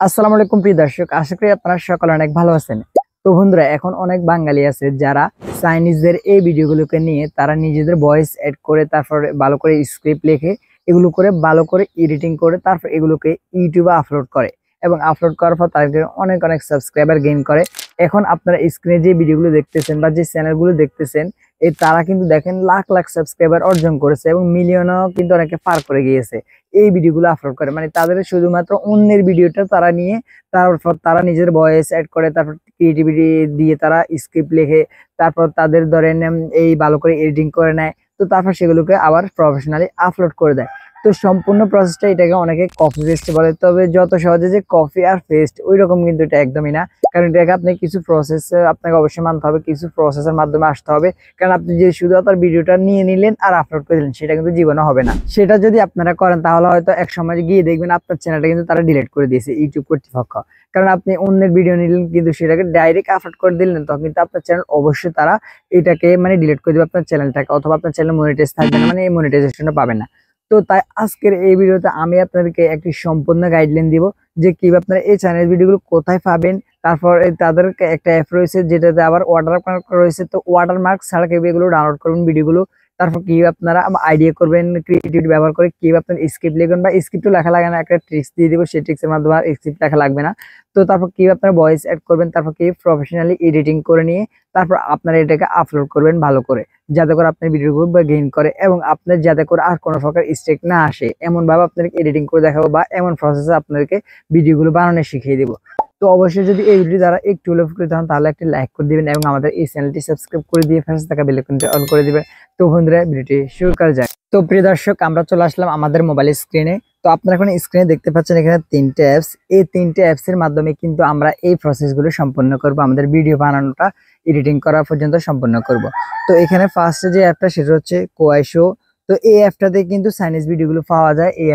আসসালামু আলাইকুম প্রিয় দর্শক, আশা করি আপনারা সকলে অনেক ভালো আছেন। তো বন্ধুরা, এখন অনেক বাঙালি আছে যারা চাইনিজদের এই ভিডিওগুলোকে নিয়ে তারা নিজেদের ভয়েস এড করে, তারপর ভালো করে স্ক্রিপ্ট লিখে এগুলো করে ভালো করে এডিটিং করে তারপর এগুলোকে ইউটিউবে আপলোড করে এবং আপলোড করার পর তাদের অনেক অনেক সাবস্ক্রাইবার গেইন করে। এখন আপনারা স্ক্রিনে যে ভিডিওগুলো দেখতেছেন বা যে চ্যানেলগুলো দেখতেছেন, এই তারা কিন্তু দেখেন লাখ লাখ সাবস্ক্রাইবার অর্জন করেছে এবং মিলিয়নও কিন্তু অনেকে পার করে গিয়েছে এই ভিডিওগুলো আপলোড করে। মানে তাদের শুধুমাত্র অন্যের ভিডিওটা তারা নিয়ে তারপর তারা নিজের ভয়েস অ্যাড করে, তারপর ক্রিয়েটিভিটি দিয়ে তারা স্ক্রিপ্ট লেখে, তারপর তাদের ধরেন এই ভালো করে এডিটিং করে নেয়, তো তারপর সেগুলোকে আবার প্রফেশনালি আপলোড করে দেয়। তো সম্পূর্ণ প্রসেসটা, এটাকে অনেকে কপি পেস্ট বলে, তবে যত সহজে যে কপি আর পেস্ট ওই রকম কিন্তু এটা একদমই না। কারণ এটাকে আপনি কিছু প্রসেস আপনাকে অবশ্যই মানতে হবে, কিছু প্রসেসের মাধ্যমে আসতে হবে। কারণ আপনি যে শুধু আপনার ভিডিওটা নিয়ে নিলেন আর আপলোড করে দিলেন, সেটা কিন্তু জীবনে হবে না। সেটা যদি আপনারা করেন তাহলে হয়তো এক সময় গিয়ে দেখবেন আপনার চ্যানেলটা কিন্তু তারা ডিলিট করে দিয়েছে, ইউটিউব কর্তৃপক্ষ। কারণ আপনি অন্যের ভিডিও নিলেন কিন্তু সেটাকে ডাইরেক্ট আপলোড করে দিলেন, তখন কিন্তু আপনার চ্যানেল অবশ্যই তারা এটাকে মানে ডিলিট করে দেবে আপনার চ্যানেলটাকে, অথবা আপনার চ্যানেল মনিটাইজ থাকবে না, মানে এই মনিটাইজেশনটা পাবেন না। তো তাই আজকের এই ভিডিওতে আমি আপনাদেরকে একটি সম্পূর্ণ গাইডলাইন দিব যে কিভাবে আপনারা এই চ্যানেল ভিডিওগুলো কোথায় পাবেন। তারপর তাদের একটা অ্যাপ রয়েছে যেটাতে আবার ওয়াটারমার্ক রয়েছে, তো ওয়াটারমার্ক ছাড়া কিভাবে এগুলো ডাউনলোড করবেন ভিডিওগুলো, তারপর কিভাবে আপনারা আইডিয়া করবেন, ক্রিয়েটিভিটি ব্যবহার করে কিভাবে আপনার স্ক্রিপ্ট লিখবেন, বা স্ক্রিপ্টও লেখা লাগে না, একটা ট্রিক্স দিয়ে দিব, সেই ট্রিক্সের মাধ্যমে আর স্ক্রিপ্ট লেখা লাগবে না। তো তারপর কিভাবে আপনার ভয়েস অ্যাড করবেন, তারপর কিভাবে প্রফেশনালি এডিটিং করে নিয়ে তারপর আপনারা এটাকে আপলোড করবেন ভালো করে, যাতে করে আপনার ভিডিওগুলো গেইন করে এবং আপনার যাতে করে আর কোনো প্রকার স্ট্রেক না আসে, এমন ভাবে আপনাদেরকে এডিটিং করে দেখাবো বা এমন প্রসেসে আপনাদেরকে ভিডিওগুলো বানানো শিখিয়ে দিব। তো অবশ্যই যদি এই ভিডিও দ্বারা একটু হলেও উপকৃত হন তাহলে একটি লাইক করে দিবেন এবং আমাদের এই চ্যানেলটি সাবস্ক্রাইব করে দিয়ে পাশে থাকা বেল আইকনটি অন করে দিবেন। তো বন্ধুরা, ভিডিওটি শুরু করা যাক। তো প্রিয় দর্শক, আমরা চলে আসলাম আমাদের মোবাইল স্ক্রিনে। তো আপনারা এখন স্ক্রিনে দেখতে পাচ্ছেন এখানে তিনটে অ্যাপস। এই তিনটে অ্যাপস এর মাধ্যমে কিন্তু আমরা এই প্রসেসগুলো সম্পন্ন করব, আমাদের ভিডিও বানানোটা এডিটিং করা পর্যন্ত সম্পন্ন করব। তো এখানে ফার্স্টে যে অ্যাপটা সেটা হচ্ছে কোয়াইশো। তো এই অ্যাপটাতে কিন্তু সাইনিজ ভিডিওগুলো পাওয়া যায়। এই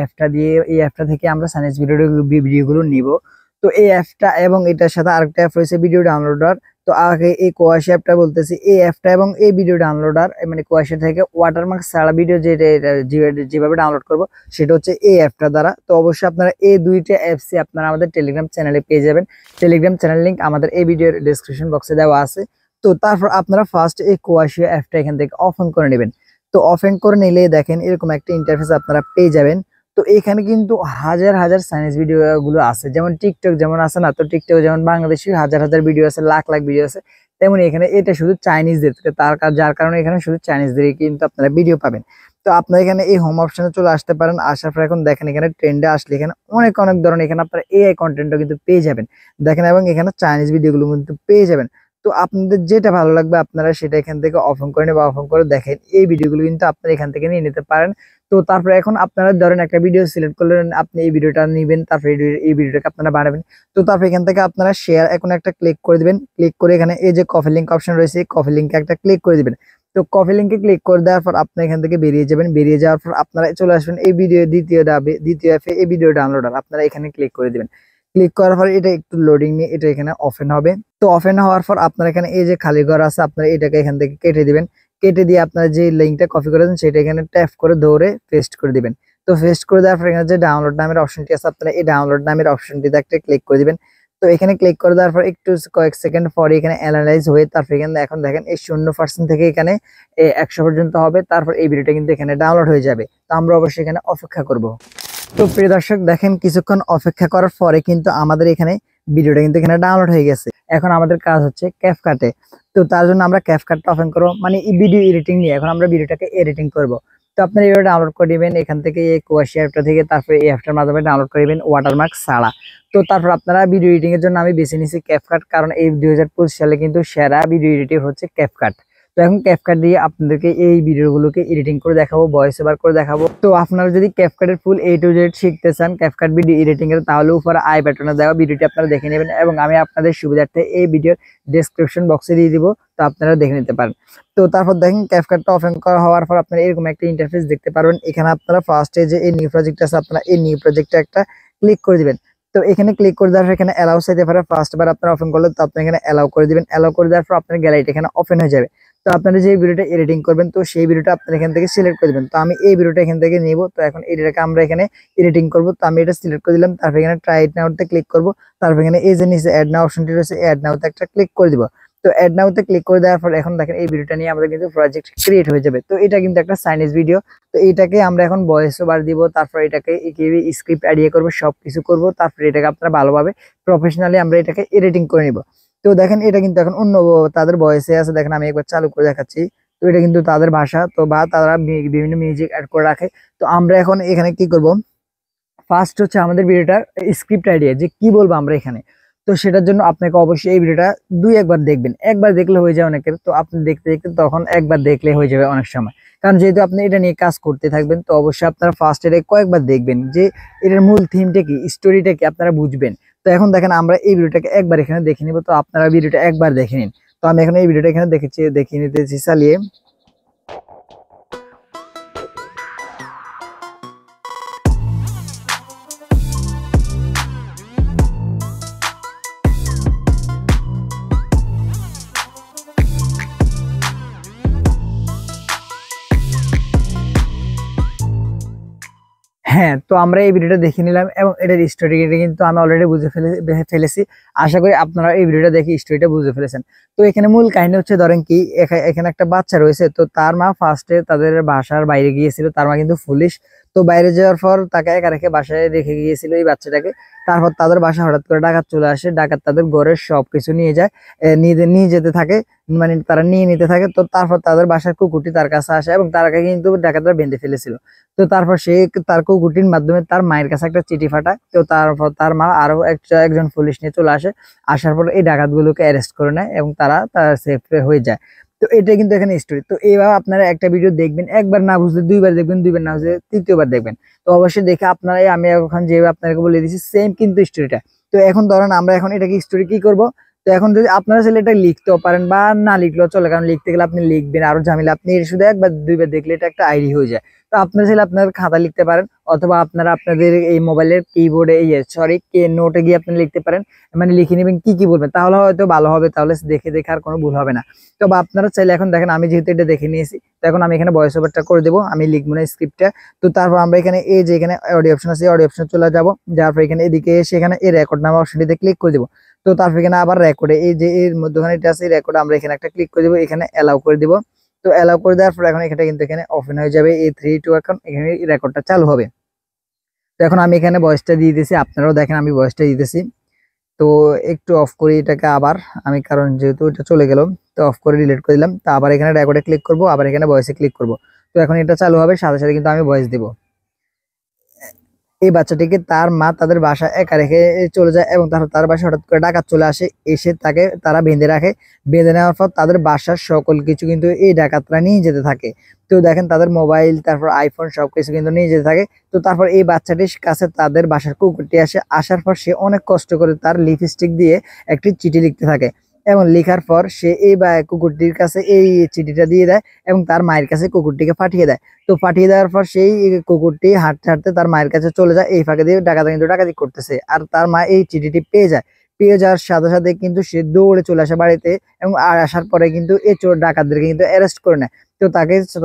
অ্যাপটা থেকে আমরা সাইনিজ ভিডিওগুলো নিব। তো এই অ্যাপটা এবং এটার সাথে আরেকটা অ্যাপ রয়েছে ভিডিও ডাউনলোডার। তো আগে এই কোয়াশা অ্যাপটা বলতেছি, এই অ্যাপটা এবং এই ভিডিও ডাউনলোডার মানে কোয়াশা থেকে ওয়াটারমার্ক ছাড়া ভিডিও যেভাবে ডাউনলোড করব সেটা হচ্ছে এই অ্যাপটা দ্বারা। তো অবশ্যই আপনারা এই দুইটা অ্যাপসই আপনারা আমাদের টেলিগ্রাম চ্যানেলে পেয়ে যাবেন। টেলিগ্রাম চ্যানেল লিঙ্ক আমাদের এই ভিডিওর ডেসক্রিপশন বক্সে দেওয়া আছে। তো তারপর আপনারা ফার্স্ট এই কোয়াশা অ্যাপটা এখান থেকে অন করে নেবেন। তো অন করে নিলে দেখেন এরকম একটা ইন্টারফেস আপনারা পেয়ে যাবেন। তো এখানে কিন্তু হাজার হাজার সায়েন্স ভিডিও গুলো আছে, যেমন টিকটক যেমন আছে না, তো টিকটক যেমন বাংলাদেশি হাজার হাজার ভিডিও আছে, লাখ লাখ ভিডিও আছে, তেমনি এখানে এটা শুধু চাইনিজদের, যার কারণে এখানে শুধু চাইনিজদেরই কিন্তু আপনারা ভিডিও পাবেন। তো আপনারা এখানে এই হোম অপশনে চলে আসতে পারেন। আসার পর এখন দেখেন এখানে ট্রেন্ডে আসলে এখানে অনেক অনেক ধরনের এখানে আপনারা এআই কন্টেন্টও কিন্তু পেয়ে যাবেন দেখেন, এবং এখানে চাইনিজ ভিডিওগুলো কিন্তু পেয়ে যাবেন। তো আপনাদের যেটা ভালো লাগবে আপনারা সেটা এখান থেকে অফন করে নেবেন, অফন করে দেখেন এই ভিডিওগুলো কিন্তু আপনারা এখান থেকে নিয়ে নিতে পারেন। তো তারপরে এখন আপনারা ধরেন একটা ভিডিও সিলেক্ট করলেন, আপনি এই ভিডিওটা নেবেন, তারপরে এই ভিডিওটাকে আপনারা বানাবেন। তো তারপর এখান থেকে আপনারা শেয়ার এখন একটা ক্লিক করে দিবেন। ক্লিক করে এখানে এই যে কপি লিঙ্ক অপশন রয়েছে, কপি লিঙ্কে একটা ক্লিক করে দিবেন। তো কপি লিঙ্কে ক্লিক করে দেওয়ার পর আপনি এখান থেকে বেরিয়ে যাবেন। বেরিয়ে যাওয়ার পর আপনারা চলে আসবেন এই ভিডিও দ্বিতীয় অ্যাপে, এই ভিডিও ডাউনলোডার আপনারা এখানে ক্লিক করে দিবেন। ক্লিক করার পর এটা একটু লোডিং নিয়ে এটা এখানে ওপেন হবে। তো ওপেন হওয়ার পর আপনারা এখানে এই যে খালি ঘর আছে, আপনারা এটাকে এখান থেকে কেটে দিবেন। কেটে দিয়ে আপনারা যে লিঙ্কটা কপি করেছেন সেটা এখানে ট্যাপ করে ধরে পেস্ট করে দিবেন। তো পেস্ট করে দেওয়ার পর এখানে যে ডাউনলোড নামের অপশনটি আছে, আপনারা এই ডাউনলোড নামের অপশনটিতে একটা ক্লিক করে দিবেন। তো এখানে ক্লিক করে দেওয়ার পর একটু কয়েক সেকেন্ড পরে এখানে অ্যানালাইজ হয়ে তারপর এখানে এখন দেখেন এই 0% থেকে এখানে 100 পর্যন্ত হবে। তারপর এই ভিডিওটা কিন্তু এখানে ডাউনলোড হয়ে যাবে। তো আমরা অবশ্যই এখানে অপেক্ষা করব। তো প্রিয় দর্শক, দেখেন কিছুক্ষণ অপেক্ষা করার পরে কিন্তু আমাদের এখানে ভিডিওটা কিন্তু এখানে ডাউনলোড হয়ে গেছে। এখন আমাদের কাজ হচ্ছে ক্যাপকাটে। তো তার জন্য আমরা ক্যাপকাটটা ওপেন করব, মানে এই ভিডিও এডিটিং নিয়ে এখন আমরা ভিডিওটাকে এডিটিং করব। তো আপনারা এইভাবে ডাউনলোড করে দিবেন এখান থেকে এই কোয়াশা অ্যাপটা থেকে, তারপরে এই অ্যাপটার মাধ্যমে ডাউনলোড করে দিবেন ওয়াটারমার্ক ছাড়া। তো তারপর আপনারা ভিডিও এডিটিং এর জন্য আমি বেছে নিয়েছি ক্যাপকাট, কারণ এই 2025 সালে কিন্তু সেরা ভিডিও এডিটিং হচ্ছে ক্যাপকাট। তো এখন ক্যাপকাট দিয়ে আপনাদেরকে এই ভিডিওগুলোকে এডিটিং করে দেখাবো, ভয়েস ওভার করে দেখাবো। তো আপনারা যদি ক্যাপকাটের ফুল A to Z শিখতে চান ক্যাপকাট ভিডিও এডিটিং এর, তাহলে উপরে আই বাটনে দেওয়া ভিডিওটি আপনারা দেখে নেবেন এবং আমি আপনাদের সুবিধার্থে এই ভিডিওর ডেসক্রিপশন বক্সে দিয়ে দিব, তো আপনারা দেখে নিতে পারেন। তো তারপর দেখেন ক্যাপকাটটা ওপেন করা হওয়ার পর আপনারা এরকম একটা ইন্টারফেস দেখতে পারবেন। এখানে আপনারা ফার্স্টে যে এই নিউ প্রজেক্ট আছে, আপনারা এই নিউ প্রজেক্টে একটা ক্লিক করে দিবেন। তো এখানে ক্লিক করে দেওয়ার পর এখানে অ্যালাউ চাইতে পারে, ফার্স্ট বার আপনারা ওপেন করলে তো আপনি এখানে অ্যালাউ করে দিবেন। অ্যালাউ করে দেওয়ার পর আপনার গ্যালারিটা এখানে ওপেন হয়ে যাবে। তো আপনারা যে ভিডিওটা এডিটিং করবেন তো সেই ভিডিওটা আপনারা এখান থেকে সিলেক্ট করে দিবেন। তো আমি এই ভিডিওটা এখান থেকে নিব। তো এখন এটাকে আমরা এখানে এডিটিং করব। তো আমি এটা সিলেক্ট করে দিলাম, তারপর এখানে ট্রাই ইট নাও তে ক্লিক করব। তারপর এখানে এই যে নিচে অ্যাড নাও অপশনটি রয়েছে, অ্যাড নাও তে একটা ক্লিক করে দিব। তো অ্যাড নাও তে ক্লিক করে দেওয়ার পর এখন দেখেন এই ভিডিওটা নিয়ে আমাদের কিন্তু প্রজেক্ট ক্রিয়েট হয়ে যাবে। তো এটা কিন্তু একটা চাইনিজ ভিডিও। তো এটাকে আমরা এখন ভয়েস ওভার দিব, তারপর এটাকে স্ক্রিপ্ট আইডিয়া করব, সবকিছু করব, তারপর এটাকে আপনারা ভালোভাবে প্রফেশনালি আমরা এটাকে এডিটিং করে নিব। তো দেখেন এটা কিন্তু এখন অন্য তাদের ভয়েসে আছে। দেখেন আমি একবার চালু করে দেখাচ্ছি। তো এটা কিন্তু তাদের ভাষা, তো বা তারা বিভিন্ন মিউজিক অ্যাড করে রাখে। তো আমরা এখন এখানে কি করব, ফার্স্ট হচ্ছে আমাদের ভিডিওটা স্ক্রিপ্ট আইডিয়া যে কি বলবো আমরা এখানে। তো সেটার জন্য আপনাকে অবশ্যই এই ভিডিওটা দুই একবার দেখবেন, একবার দেখলে হয়ে যায় অনেকের। তো আপনি দেখতে দেখতে তখন একবার দেখলে হয়ে যাবে অনেক সময়, কারণ যেহেতু আপনি এটা নিয়ে কাজ করতে থাকবেন তো অবশ্যই আপনারা ফার্স্ট এটা কয়েকবার দেখবেন যে এটার মূল থিমটা কি, স্টোরিটা কি আপনারা বুঝবেন। তো এখন দেখেন আমরা এই ভিডিওটাকে একবার এখানে দেখে নিব। তো আপনারা ভিডিওটা একবার দেখে নিন। তো আমি এখন এই ভিডিওটা এখানে দেখিয়ে নিতেছি চালিয়ে। হ্যাঁ, তো আমরা এই ভিডিওটা দেখে নিলাম এবং এটার স্টোরিটা কিন্তু আমি অলরেডি ফেলেছি। আশা করি আপনারা এই ভিডিওটা দেখে স্টোরিটা বুঝে ফেলেছেন। তো এখানে মূল কাহিনী হচ্ছে, ধরেন কি এখানে একটা বাচ্চা রয়েছে। তো তার মা ফার্স্টে তাদের বাসার বাইরে গিয়েছিল, তার মা কিন্তু পুলিশ। তো বাইরে যাওয়ার পর তাকে একা রেখে বাসায় রেখে গিয়েছিল এই বাচ্চাটাকে। তারপর তাদের বাসায় হঠাৎ করে ডাকাত চলে আসে, ডাকাত তাদের ঘরের সবকিছু নিয়ে যায়, নিয়ে যেতে থাকে, মানে তারা নিয়ে নিতে থাকে। তো তারপর তাদের বাসার কুকুরটি তার কাছে আসে এবং তারকে কিন্তু ডাকাতরা বেঁধে ফেলেছিল। তো তারপর সে তার কুকুরটির মাধ্যমে তার মায়ের কাছে একটা চিঠি পাঠায়। তো তারপর তার মা আরো একজন পুলিশ নিয়ে চলে আসে। আসার পর এই ডাকাতগুলোকে অ্যারেস্ট করে নেয় এবং তারা সেফ হয়ে যায়। তো এটা কিন্তু এখানে স্টোরি। তো এইভাবে আপনারা একটা ভিডিও দেখবেন, একবার না বুঝলে দুইবার দেখবেন, দুইবার না বুঝলে তৃতীয়বার দেখবেন। তো অবশ্যই দেখে আপনারা, আমি এখন যেভাবে আপনাকে বলে দিচ্ছি সেম কিন্তু স্টোরিটা। তো এখন ধরেন আমরা এখন এটাকে স্টোরি কি করব। তো এখন যদি আপনারা চাইলে এটা লিখতেও পারেন বা না লিখলেও চলে, কারণ লিখতে গেলে আপনি লিখবেন আরো ঝামেলা। আপনি শুধু একবার দুইবার দেখলে এটা একটা আইডি হয়ে যায়। তো আপনারা চাইলে আপনার খাতা লিখতে পারেন, অথবা আপনারা আপনাদের এই মোবাইলের কিবোর্ডে নোটে গিয়ে আপনি লিখতে পারেন, মানে লিখে নেবেন কি কি বলবেন, তাহলে হয়তো ভালো হবে। তাহলে দেখে দেখে আর কোনো ভুল হবে না। তো বা আপনারা চাইলে এখন দেখেন আমি যেহেতু এটা দেখে নিয়েছি, তো এখন আমি এখানে ভয়েস ওভারটা করে দেবো, আমি লিখবো না স্ক্রিপ্টটা। তো তারপর আমরা এখানে এই যে এখানে অডিও অপশন আছে, অডিও অপশনে চলে যাবো। যাওয়ার পর এখানে এদিকে এসে এখানে এই রেকর্ড নামা অপশনটিতে ক্লিক করে দেবো। তো তারপর এখানে আবার রেকর্ডে এই যে এর মধ্যখানে এটা আছে রেকর্ড, আমরা এখানে একটা ক্লিক করে দেবো, এখানে অ্যালাউ করে দিব। তো অ্যালাউ করে দেওয়ার পর এখন এটা কিন্তু এখানে ওপেন হয়ে যাবে এই 3 2, এখন এখানে রেকর্ডটা চালু হবে। তো এখন আমি এখানে ভয়েসটা দিয়ে দিতেছি, আপনারাও দেখেন আমি ভয়েসটা দিতেছি। তো একটু অফ করি এটাকে আবার আমি, কারণ যেহেতু এটা চলে গেল। তো অফ করে ডিলিট করে দিলাম। তো আবার এখানে রেকর্ডে ক্লিক করব, আবার এখানে ভয়েসে ক্লিক করব। তো এখন এটা চালু হবে, সাথে সাথে কিন্তু আমি ভয়েস দিব। এই বাচ্চাটিকে তার মা তাদের বাসা একা রেখে চলে যায় এবং তার বাসায় হঠাৎ করে ডাকাত চলে আসে, এসে তাকে তারা বেঁধে রাখে। বেঁধে নেওয়ার পর তাদের বাসার সকল কিছু কিন্তু এই ডাকাতরা নিয়ে যেতে থাকে। তো দেখেন তাদের মোবাইল, তারপর আইফোন সবকিছু কিন্তু নিয়ে যেতে থাকে। তো তারপর এই বাচ্চাটির কাছে তাদের বাসার কুকুরটি আসে। আসার পর সে অনেক কষ্ট করে তার লিপস্টিক দিয়ে একটি চিঠি লিখতে থাকে এবং লেখার পর সে এই কুকুরটির কাছে এই চিঠিটা দিয়ে দেয় এবং তার মায়ের কাছে কুকুরটিকে পাঠিয়ে দেয়। তো পাঠিয়ে দেওয়ার পর সেই কুকুরটি হাঁটতে হাঁটতে তার মায়ের কাছে চলে যায়। এই ফাঁকে দিয়ে ডাকাত কিন্তু ডাকাতি করতেছে, আর তার মা এই চিঠিটি পেয়ে যায়। পেয়ে যাওয়ার সাথে সাথে কিন্তু সে দৌড়ে চলে আসে বাড়িতে এবং আসার পরে কিন্তু এই চোর ডাকাতদেরকে কিন্তু অ্যারেস্ট করে নেয়। তো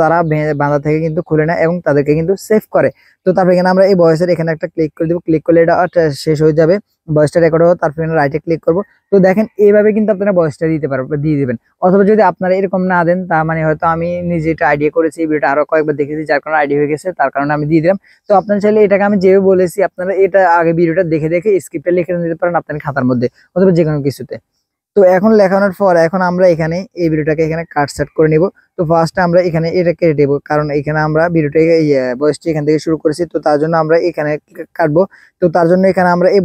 তারা বাঁধা থেকে কিন্তু খুলে নেয় এবং তাদেরকে কিন্তু সেভ করে। তো তারপর এখানে আমরা এই ভয়েসের এখানে একটা ক্লিক করে দিব, ক্লিক করলে এটা শেষ হয়ে যাবে, ভয়েসটা রেকর্ড হবে। তারপর এখানে রাইটে ক্লিক করবো। তো দেখেন এইভাবে কিন্তু আপনারা ভয়েসটা দিয়ে দিবেন। অথবা যদি আপনারা এরকম না দেন, তার মানে হয়তো আমি নিজে এটা আইডিয়া করেছি, এই ভিডিওটা আরো কয়েকবার দেখেছি, যার কারণে আইডিয়া হয়ে গেছে, তার কারণে আমি দিয়ে দিলাম। তো আপনারা চাইলে এটাকে আমি যেভাবে বলেছি আপনারা এটা আগে ভিডিওটা দেখে দেখে স্ক্রিপ্টটা লিখে নিতে পারেন আপনার খাতার মধ্যে অথবা যে কোনো কিছুতে। তো এখন লেখানোর পর এখন আমরা এখানে এই ভিডিওটাকে এখানে কাট সেট করে নিব। তো ফার্স্ট আমরা এখানে এটা কেটে দেবো, কারণ এখানে আমরা ভিডিওটা ভয়েসটি এখান থেকে শুরু করেছি। তো তার জন্য আমরা এখানে কাটবো। তো তার জন্য এখানে আমরা এই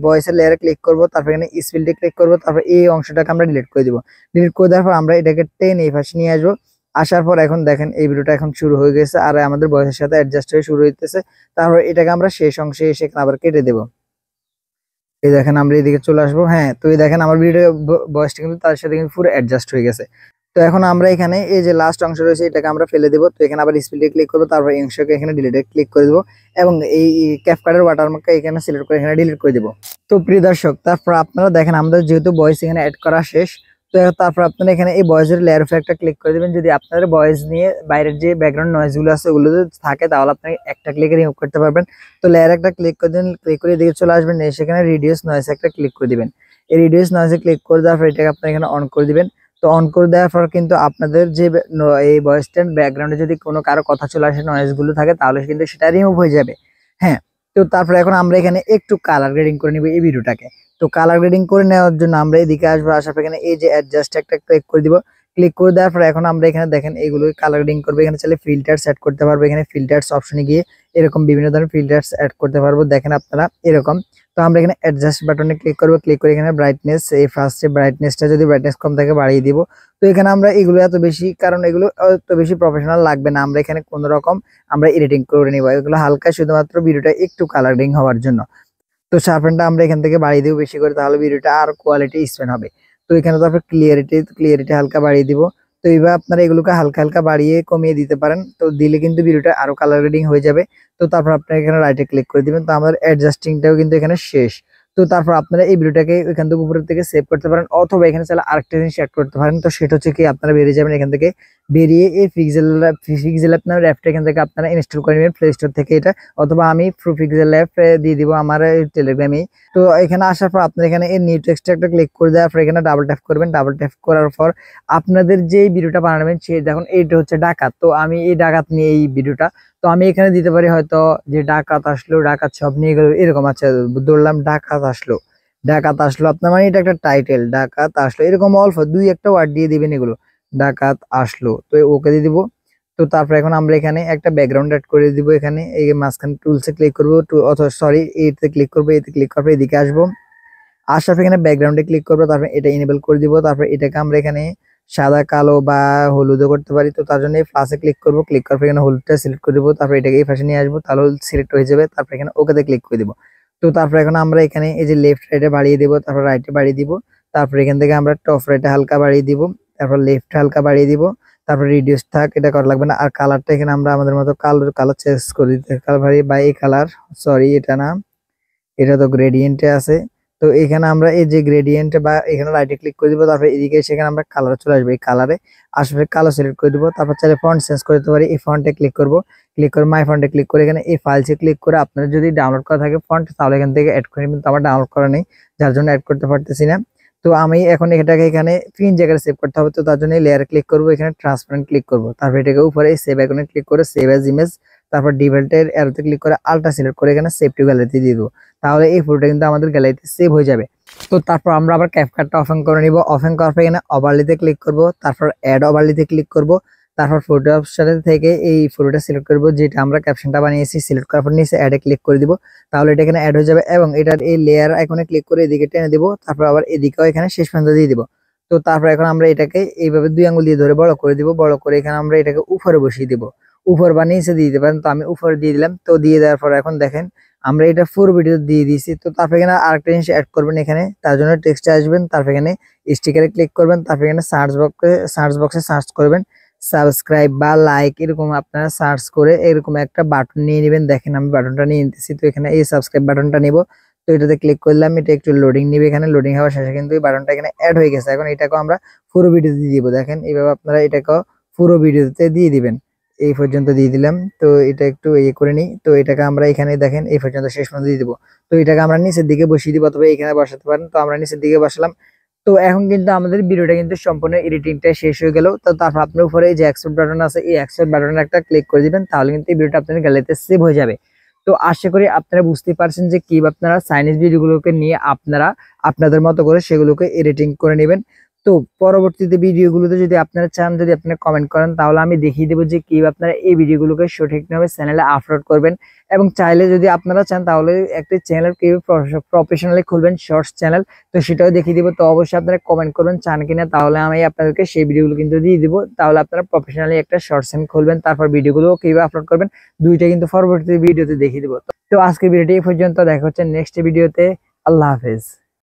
ভয়েসের লেয়ারে ক্লিক করব, তারপর এখানে স্পিলটি ক্লিক করব, তারপর এই অংশটাকে আমরা ডিলিট করে দিব। ডিলিট করে দেওয়ার পর আমরা এটাকে টেনে এই পাশে নিয়ে আসবো। আসার পর এখন দেখেন এই ভিডিওটা এখন শুরু হয়ে গেছে আর আমাদের ভয়েসের সাথে অ্যাডজাস্ট হয়ে শুরু হইতেছে। তারপর এটাকে আমরা শেষ অংশে এসে আবার কেটে দেবো। এই দেখেন আমরা এদিকে চলে আসবো। হ্যাঁ, তো এই দেখেন আমার ভিডিও ভয়েসটা কিন্তু তার সাথে কিন্তু পুরো অ্যাডজাস্ট হয়ে গেছে। তো এখন আমরা এখানে এই যে লাস্ট অংশ রয়েছে এটাকে আমরা ফেলে দেবো। তো এখানে আবার স্পিডে ক্লিক করবো, তারপর এই অংশকে এখানে ডিলিটে ক্লিক করে দেবো এবং এই ক্যাপকাটের ওয়াটারমার্কটা এখানে সিলেক্ট করে এখানে ডিলিট করে দেবো। তো প্রিয় দর্শক, তারপর আপনারা দেখেন আমাদের যেহেতু ভয়েস এখানে অ্যাড করা শেষ, তো তারপর আপনারা এখানে এই ভয়েসের লেয়ার উপরে একটা ক্লিক করে দিবেন। যদি আপনাদের ভয়েস নিয়ে বাইরের যে ব্যাকগ্রাউন্ড নয়েজ গুলো আছে ওগুলো যদি থাকে তাহলে আপনি একটা ক্লিকে রিমুভ করতে পারবেন। তো লেয়ার একটা ক্লিক করে দিন, ক্লিক করে এদিকে চলে আসবেন, সেখানে রিডিউস নয়েজ একটা ক্লিক করে দিবেন। এই রিডিউস নয়েজে ক্লিক করে দেওয়ার পর এটাকে আপনি এখানে অন করে দিবেন। তো অন করে দেওয়ার পর কিন্তু আপনাদের যে এই ভয়েসটার ব্যাকগ্রাউন্ডে যদি কোনো কারো কথা চলে আসে, নয়েজ গুলো থাকে, তাহলে কিন্তু সেটা রিমুভ হয়ে যাবে। হ্যাঁ, তো তারপরে এখন আমরা এখানে একটু কালার গ্রেডিং করে নিব এই ভিডিওটাকে। তো কালার গ্রেডিং করে নেওয়ার জন্য আমরা এদিকে আসবো, আসার পর এখানে এই যে অ্যাডজাস্ট একটা ক্লিক করে দিব। ক্লিক করে দেওয়ার পর এখন আমরা এখানে দেখেন এইগুলো কালার গ্রেডিং করবো। এখানে চাইলে ফিল্টার সেট করতে পারবো, এখানে ফিল্টার্স অপশনে গিয়ে এরকম বিভিন্ন ধরনের ফিল্টার্স অ্যাড করতে পারবো, দেখেন আপনারা এরকম। তো আমরা এখানে অ্যাডজাস্ট বাটনে ক্লিক করবো, ক্লিক করে এখানে ব্রাইটনেস, এই ফার্স্টে ব্রাইটনেসটা যদি ব্রাইটনেস কম থাকে বাড়িয়ে দিব। তো এখানে আমরা এগুলো এত বেশি, কারণ এগুলো এত বেশি প্রফেশনাল লাগবে না, আমরা এখানে কোনো রকম আমরা এডিটিং করে নিব, এগুলো হালকা শুধুমাত্র ভিডিওটা একটু কালারিং হওয়ার জন্য। তো শার্পেনটা আমরা এখান থেকে বাড়িয়ে দিব বেশি করে, তাহলে ভিডিওটা আর কোয়ালিটি স্পেন হবে। তো এখানে তারপর ক্লিয়ারিটি হালকা বাড়িয়ে দিব। তো এইভাবে আপনারা এগুলোকে হালকা হালকা বাড়িয়ে কমিয়ে দিতে পারেন, তো দিলে কিন্তু ভিডিওটা আরো কালার গ্রেডিং হয়ে যাবে। তো তারপর আপনারা এখানে রাইটে ক্লিক করে দিবেন। তো আমাদের অ্যাডজাস্টিংটাও কিন্তু এখানে শেষ। তো তারপর আপনারা এই ভিডিওটাকে এখান থেকে উপরের থেকে সেভ করতে পারেন, অথবা এখানে চাইলে আরেকটা জিনিস অ্যাড করতে পারেন। তো সেটা হচ্ছে কি, আপনারা বেরিয়ে যাবেন এখান থেকে, বেরিয়ে এই পিক্সেল আপনার অ্যাপটা এখান থেকে আপনারা ইনস্টল করে নেবেন প্লে স্টোর থেকে এটা, অথবা আমি পিক্সেল অ্যাপ দিয়ে দিব আমার টেলিগ্রামে। তো এখানে আসার পর আপনার এখানে এই নিউ টেক্সট একটা ক্লিক করে দেওয়ার পর এখানে ডাবল ট্যাপ করবেন। ডাবল ট্যাপ করার পর আপনাদের যে ভিডিওটা বানাবেন সে দেখুন এইটা হচ্ছে ডাকাত। তো আমি এই ডাকাত নিয়ে এই ভিডিওটা, তো আমি এখানে দিতে পারি হয়তো যে ডাকাত আসলো, ডাকাত সব নিয়ে গেল, এরকম। আচ্ছা, ধরলাম ডাকাত আসলো, ডাকাত আসলো আপনার, মানে এটা একটা টাইটেল, ডাকাত আসলো, এরকম অল্প দুই একটা ওয়ার্ড দিয়ে দিবেন এগুলো, ডাকাত আসলো। তো ওকে দিয়ে দিব। তো তারপর এখন আমরা এখানে একটা ব্যাকগ্রাউন্ড অ্যাড করে দিব। এখানে এই মাঝখানে টুলসে ক্লিক করবো, অথবা সরি এতে ক্লিক করবো, এতে ক্লিক করবো, এদিকে আসবো, আসার পর এখানে ব্যাকগ্রাউন্ডে ক্লিক করবো, তারপর এটা ইনেবল করে দিব। তারপর এটাকে আমরা এখানে সাদা, কালো বা হলুদও করতে পারি। তো তার জন্য এই প্লাসে ক্লিক করবো, ক্লিক করার পর এখানে হলুদটা সিলেক্ট করে দিব। তারপর এটাকে এই পাশে নিয়ে আসবো, তাহলে সিলেক্ট হয়ে যাবে। তারপর এখানে ওকেতে ক্লিক করে দিব। তো তারপর এখন আমরা এখানে এই যে লেফট রাইটে বাড়িয়ে দিব, তারপর রাইটে বাড়িয়ে দিব। তারপর এখান থেকে আমরা টপ রাইটে হালকা বাড়িয়ে দিব, তারপর লেফট হালকা বাড়িয়ে দিব। তারপর রিডিউস থাক, এটা করা লাগবে না। আর কালারটা এখানে আমরা আমাদের মতো কালার চেঞ্জ করে দিতে, কালার বা এই কালার, সরি এটা না, এটা তো গ্রেডিয়েন্টে আছে। তো এখানে আমরা এই যে গ্রেডিয়েন্ট বা এখানে রাইটে ক্লিক করে দিব, তারপর এদিকে সেখানে আমরা কালার চলে আসবে, এই কালারে আসলে কালো সিলেক্ট করে দিব। তারপর চাইলে ফন্ট চেঞ্জ করে দিতে পারি, এই ফন্টে ক্লিক করব, ক্লিক করে মাই ফন্টে ক্লিক করে এখানে এই ফাইলসে ক্লিক করে আপনারা যদি ডাউনলোড করা থাকে ফন্ট, তাহলে এখান থেকে অ্যাড করে নেবেন। তো আমার ডাউনলোড করা নেই, যার জন্য অ্যাড করতে পারতেছি না। তো আমি এখন এটাকে এখানে তিন জায়গায় সেভ করতে হবে। তো তার জন্য লেয়ারে ক্লিক করব, এখানে ট্রান্সপারেন্ট ক্লিক করব, তারপর এটাকে উপরে সেভ আইকনে ক্লিক করে সেভ অ্যাজ ইমেজ, তারপর ডিফল্টের অ্যারোতে ক্লিক করে আলট্রা সিলেক্ট করে এখানে সেভ টু গ্যালারিতে দিয়ে দেবো। তাহলে এই ফটোটা কিন্তু আমাদের গ্যালারিতে সেভ হয়ে যাবে। তো তারপর আমরা আবার ক্যাপকাটটা ওপেন করে নিব। ওপেন করার পর এখানে ওভারলিতে ক্লিক করব, তারপর অ্যাড ওভারলিতে ক্লিক করব, তারপর ফটো অপশন থেকে এই ফটোটা সিলেক্ট করব যেটা আমরা ক্যাপশনটা বানিয়েছি। সিলেক্ট করার পর নিচে অ্যাডে ক্লিক করে দিব, তাহলে এটা এখানে অ্যাড হয়ে যাবে। এবং এটার এই লেয়ার আইকনে ক্লিক করে এদিকে টেনে দিব, তারপর আবার এদিকেও এখানে শেষ পর্যন্ত দিয়ে দিব। তো তারপর এখন আমরা এটাকে এইভাবে দুই আঙ্গুল দিয়ে ধরে বড় করে দিব, বড় করে এখানে আমরা এটাকে উপরে বসিয়ে দিব, উপর বা নিচে দিয়ে দিতে পারেন। তো আমি উপরে দিয়ে দিলাম। তো দিয়ে দেওয়ার পর এখন দেখেন আমরা এটা পুরো ভিডিও দিয়ে দিয়েছি। তো তারপর এখানে আরেকটা জিনিস অ্যাড করবেন, এখানে তার জন্য টেক্সটে আসবেন, তারপর এখানে স্টিকারে ক্লিক করবেন, তারপর এখানে সার্চ বক্সে সার্চ করবেন সাবস্ক্রাইব বা লাইক, এরকম আপনারা সার্চ করে এরকম একটা বাটন নিয়ে নেবেন। দেখেন আমি বাটনটা নিয়ে নিতেছি। তো এখানে এই সাবস্ক্রাইব বাটনটা নিব। তো এটাতে ক্লিক করলাম, এটা একটু লোডিং নিবে, এখানে লোডিং হওয়ার শেষে কিন্তু এই বাটনটা এখানে অ্যাড হয়ে গেছে। এখন এটাকেও আমরা পুরো ভিডিওতে দিয়ে দিব। দেখেন এইভাবে আপনারা এটাকেও পুরো ভিডিওতে দিয়ে দিবেন। এই পর্যন্ত দিয়ে দিলাম। তো এটা একটু ইয়ে করে নিই। তো এটাকে আমরা এখানে দেখেন এই পর্যন্ত শেষ পর্যন্ত দিয়ে দিব। তো এটাকে আমরা নিচের দিকে বসিয়ে দিব, অথবা এখানে বসাতে পারেন। তো আমরা নিচের দিকে বসালাম। তো এখন কিন্তু আমাদের ভিডিওটা কিন্তু সম্পূর্ণ এডিটিংটা শেষ হয়ে গেল। তো তারপর আপনার উপরে যে অ্যাকসেপ্ট বাটন আছে, এই অ্যাকসেপ্ট বাটনে একটা ক্লিক করে দিবেন, তাহলে কিন্তু এই ভিডিওটা আপনার গ্যালারিতে সেভ হয়ে যাবে। তো আশা করি আপনারা বুঝতে পারছেন যে কিভাবে আপনারা চাইনিজ ভিডিওগুলোকে নিয়ে আপনারা আপনাদের মতো করে সেগুলোকে এডিটিং করে নেবেন। তো পরবর্তীতে ভিডিওগুলোতে যদি আপনারা চান, যদি আপনারা কমেন্ট করেন, তাহলে আমি দেখিয়ে দেবো যে কিভাবে আপনারা এই ভিডিওগুলোকে সঠিকভাবে চ্যানেলে আপলোড করবেন। এবং চাইলে যদি আপনারা চান তাহলে একটা চ্যানেল কিভাবে প্রফেশনালি খুলবেন, শর্টস চ্যানেল, তো সেটাও দেখিয়ে দিব। তো অবশ্যই আপনারা কমেন্ট করবেন চান কিনা, তাহলে আমি আপনাদেরকে সেই ভিডিওগুলো কিন্তু দিয়ে দিব। তাহলে আপনারা প্রফেশনালি একটা শর্টস চ্যানেল খুলবেন, তারপর ভিডিওগুলো কিভাবে আপলোড করবেন দুইটা কিন্তু পরবর্তী ভিডিওতে দেখিয়ে দিব। তো আজকের ভিডিওটি এই পর্যন্ত, দেখা হচ্ছে নেক্সট ভিডিওতে। আল্লাহ হাফেজ।